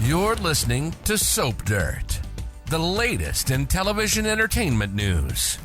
You're listening to Soap Dirt, the latest in television entertainment news.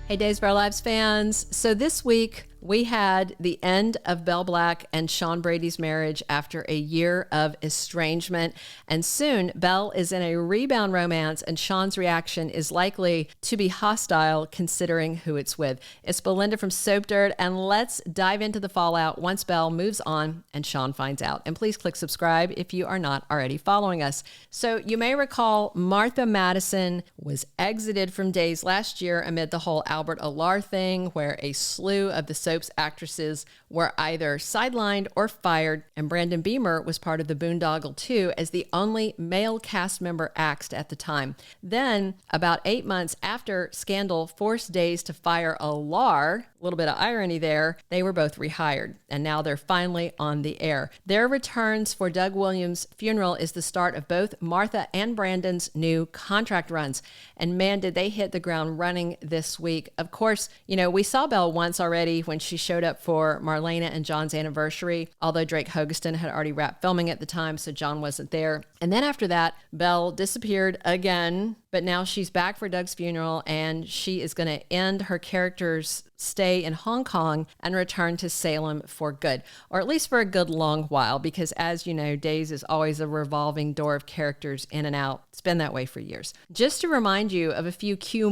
Hey, Days of Our Lives fans. So this week, we had the end of Belle Black and Shawn Brady's marriage after a year of estrangement. And soon, Belle is in a rebound romance, and Shawn's reaction is likely to be hostile considering who it's with. It's Belinda from Soap Dirt, and let's dive into the fallout once Belle moves on and Shawn finds out. And please click subscribe if you are not already following us. So you may recall Martha Madison was exited from Days last year amid the whole Albert Alar thing, where a slew of the soap's actresses were either sidelined or fired, and Brandon Beemer was part of the boondoggle too, as the only male cast member axed at the time. Then, about 8 months after Scandal forced Days to fire Alar, a little bit of irony there, they were both rehired, and now they're finally on the air. Their returns for Doug Williams' funeral is the start of both Martha and Brandon's new contract runs, and man, did they hit the ground running this week. Of course, you know, we saw Belle once already when she showed up for Marlena and John's anniversary, although Drake Hogestyn had already wrapped filming at the time, so John wasn't there. And then after that, Belle disappeared again, but now she's back for Doug's funeral, and she is going to end her character's stay in Hong Kong and return to Salem for good, or at least for a good long while, because as you know, Days is always a revolving door of characters in and out. It's been that way for years. Just to remind you of a few key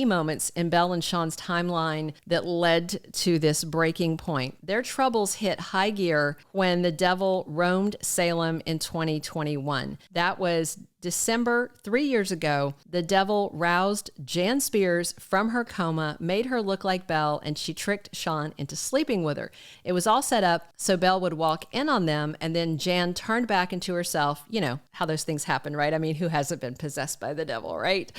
moments in Belle and Shawn's timeline that led to this breaking point. Their troubles hit high gear when the devil roamed Salem in 2021. That was December 3 years ago. The devil roused Jan Spears from her coma, made her look like Belle, and she tricked Shawn into sleeping with her. It was all set up so Belle would walk in on them, and then Jan turned back into herself. You know how those things happen, right? I mean, who hasn't been possessed by the devil, right?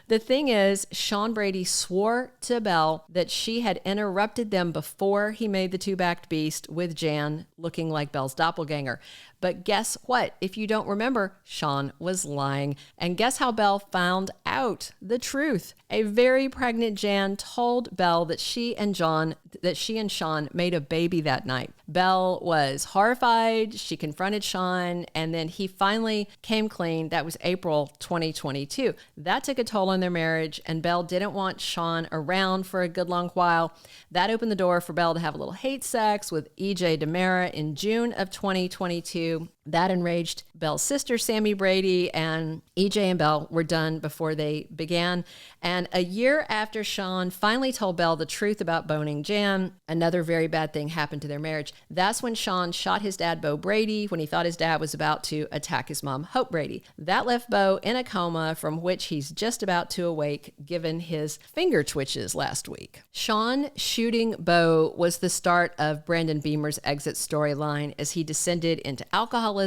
The thing is, Shawn Brady swore to Belle that she had interrupted them before he made the two-backed beast with Jan looking like Belle's doppelganger. But guess what? If you don't remember, Shawn was lying. And guess how Belle found out the truth? A very pregnant Jan told Belle that she and Shawn made a baby that night. Belle was horrified. She confronted Shawn, and then he finally came clean. That was April 2022. That took a toll on their marriage, and Belle didn't want Shawn around for a good long while. That opened the door for Belle to have a little hate sex with EJ DiMera in June of 2022. That enraged Belle's sister, Sammy Brady, and EJ and Belle were done before they began. And a year after Shawn finally told Belle the truth about boning Jan, another very bad thing happened to their marriage. That's when Shawn shot his dad, Bo Brady, when he thought his dad was about to attack his mom, Hope Brady. That left Bo in a coma from which he's just about to awake, given his finger twitches last week. Shawn shooting Bo was the start of Brandon Beemer's exit storyline as he descended into alcoholism.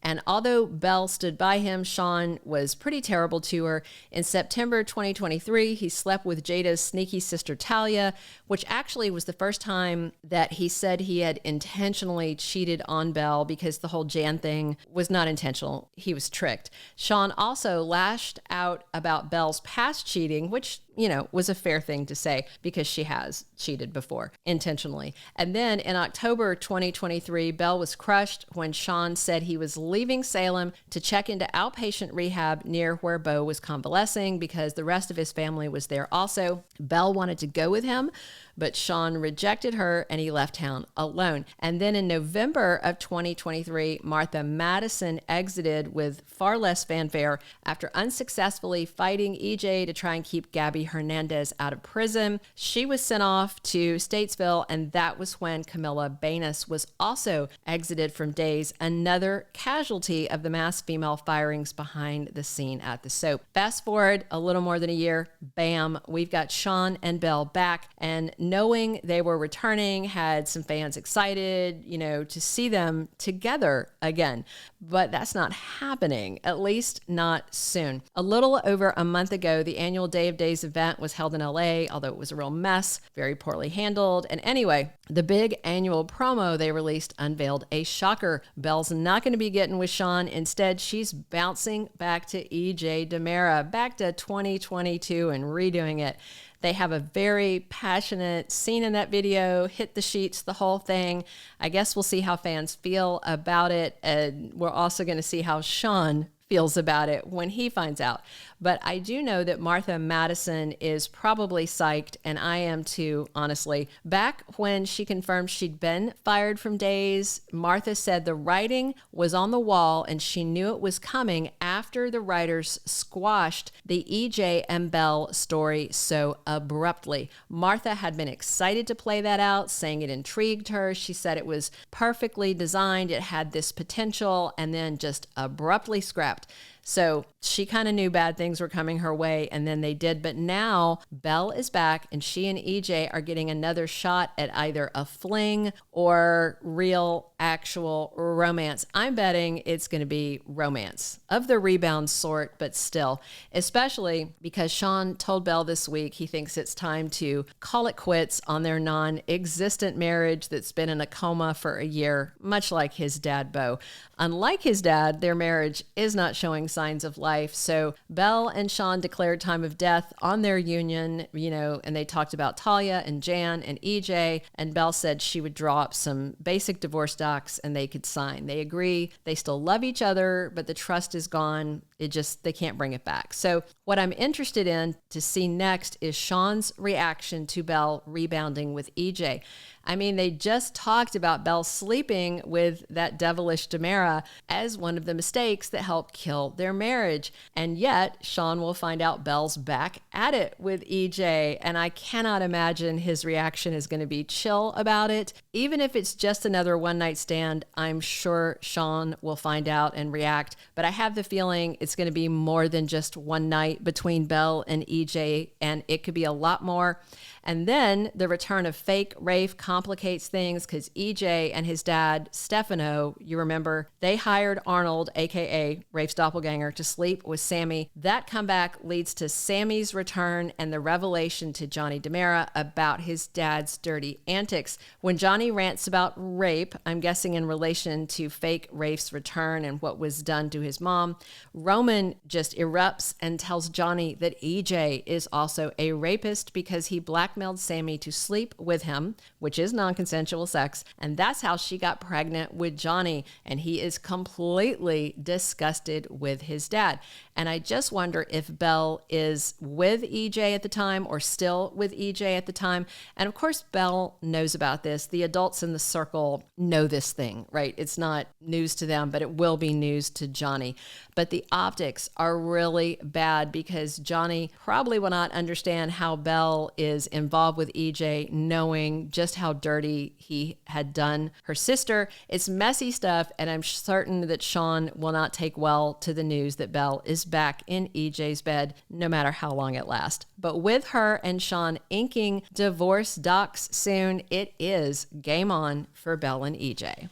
And although Belle stood by him, Shawn was pretty terrible to her. In September 2023, he slept with Jada's sneaky sister Talia, which actually was the first time that he said he had intentionally cheated on Belle, because the whole Jan thing was not intentional. He was tricked. Shawn also lashed out about Belle's past cheating, which, you know, was a fair thing to say because she has cheated before intentionally. And then in October 2023, Belle was crushed when Shawn said he was leaving Salem to check into outpatient rehab near where Bo was convalescing because the rest of his family was there also. Belle wanted to go with him, but Shawn rejected her and he left town alone. And then in November of 2023, Martha Madison exited with far less fanfare after unsuccessfully fighting EJ to try and keep Gabby Hernandez out of prison. She was sent off to Statesville, and that was when Camilla Banus was also exited from Days, another casualty of the mass female firings behind the scene at the soap. Fast forward a little more than a year, bam, we've got Shawn and Belle back, and knowing they were returning had some fans excited, you know, to see them together again. But that's not happening, at least not soon. A little over a month ago, the annual Day of Days event was held in LA, although it was a real mess, very poorly handled. And anyway, the big annual promo they released unveiled a shocker. Belle's not going to be getting with Shawn. Instead, she's bouncing back to EJ DiMera, back to 2022 and redoing it. They have a very passionate scene in that video, hit the sheets, the whole thing. I guess we'll see how fans feel about it. And we're also going to see how Shawn feels about it when he finds out. But I do know that Martha Madison is probably psyched, and I am too, honestly. Back when she confirmed she'd been fired from Days, Martha said the writing was on the wall and she knew it was coming after the writers squashed the EJ and Belle story so abruptly. Martha had been excited to play that out, saying it intrigued her. She said it was perfectly designed, it had this potential, and then just abruptly scrapped. So she kind of knew bad things were coming her way, and then they did. But now Belle is back, and she and EJ are getting another shot at either a fling or real, actual romance. I'm betting it's going to be romance of the Rebound sort, but still, especially because Shawn told Belle this week he thinks it's time to call it quits on their non-existent marriage that's been in a coma for a year, much like his dad, Bo. Unlike his dad, their marriage is not showing signs of life. So Belle and Shawn declared time of death on their union, and they talked about Talia and Jan and EJ, and Belle said she would draw up some basic divorce docs and they could sign. They agree. They still love each other, but the trust is gone. They can't bring it back. So what I'm interested in to see next is Shawn's reaction to Belle rebounding with EJ. I mean, they just talked about Belle sleeping with that devilish DiMera as one of the mistakes that helped kill their marriage. And yet, Shawn will find out Belle's back at it with EJ. And I cannot imagine his reaction is going to be chill about it. Even if it's just another one-night stand, I'm sure Shawn will find out and react. But I have the feeling it's going to be more than just one night between Belle and EJ, and it could be a lot more. And then the return of fake Rafe complicates things because EJ and his dad, Stefano, you remember, they hired Arnold, aka Rafe's doppelganger, to sleep with Sammy. That comeback leads to Sammy's return and the revelation to Johnny DiMera about his dad's dirty antics. When Johnny rants about rape, I'm guessing in relation to fake Rafe's return and what was done to his mom, Roman just erupts and tells Johnny that EJ is also a rapist because he blackmailed Sammy to sleep with him, which is non-consensual sex, and that's how she got pregnant with Johnny, and he is completely disgusted with his dad. And I just wonder if Belle is with EJ at the time or still with EJ at the time. And of course, Belle knows about this. The adults in the circle know this thing, right? It's not news to them, but it will be news to Johnny. But the optics are really bad because Johnny probably will not understand how Belle is involved with EJ, knowing just how dirty he had done her sister. It's messy stuff, and I'm certain that Shawn will not take well to the news that Belle is back in EJ's bed, no matter how long it lasts. But with her and Shawn inking divorce docs soon, it is game on for Belle and EJ.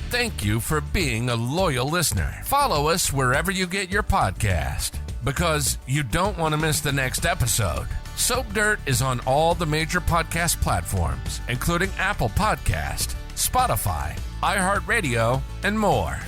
Thank you for being a loyal listener. Follow us wherever you get your podcast, because you don't want to miss the next episode. Soap Dirt is on all the major podcast platforms, including Apple Podcast, Spotify, iHeartRadio, and more.